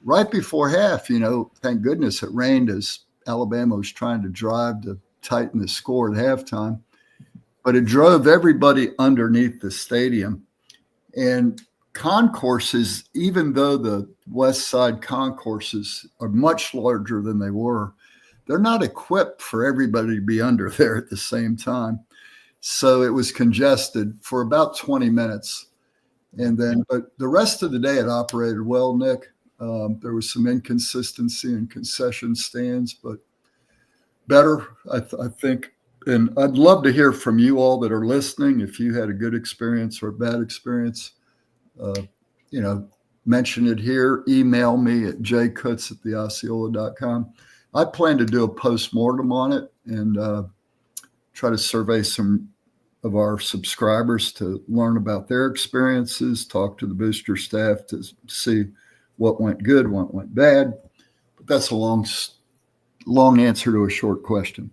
right before half. Thank goodness it rained as Alabama was trying to drive to tighten the score at halftime. But it drove everybody underneath the stadium. And concourses, even though the West Side concourses are much larger than they were, they're not equipped for everybody to be under there at the same time. So it was congested for about 20 minutes. And then, but the rest of the day it operated well, Nick. There was some inconsistency in concession stands, but better, I think. And I'd love to hear from you all that are listening. If you had a good experience or a bad experience, mention it here. Email me at jkutz@theosceola.com. I plan to do a postmortem on it and try to survey some of our subscribers to learn about their experiences, talk to the booster staff to see what went good, what went bad. But that's a long answer to a short question.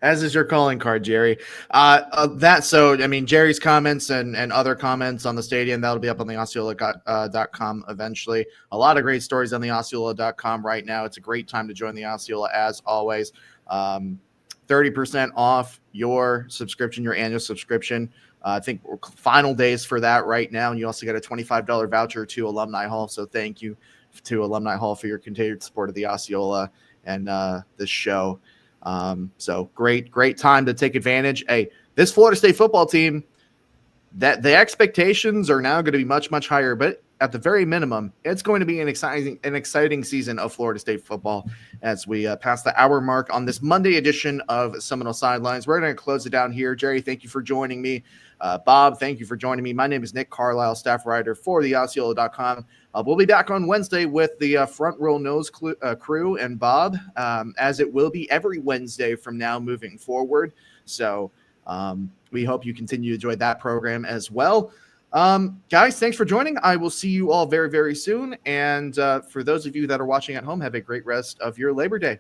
As is your calling card, Jerry. Jerry's comments and other comments on the stadium, that'll be up on the Osceola.com eventually. A lot of great stories on the Osceola.com right now. It's a great time to join the Osceola as always. 30% off your subscription, your annual subscription. I think final days for that right now. And you also get a $25 voucher to Alumni Hall. So thank you to Alumni Hall for your continued support of the Osceola and this show. So great time to take advantage. Hey, this Florida State football team, that the expectations are now going to be much, much higher, but at the very minimum, it's going to be an exciting season of Florida State football as we pass the hour mark on this Monday edition of Seminole Sidelines. We're going to close it down here. Jerry, thank you for joining me. Bob, thank you for joining me. My name is Nick Carlisle, staff writer for the Osceola.com. We'll be back on Wednesday with the Front Row Nose crew and Bob, as it will be every Wednesday from now moving forward. So we hope you continue to enjoy that program as well. Guys, thanks for joining. I will see you all very, very soon. And for those of you that are watching at home, have a great rest of your Labor Day.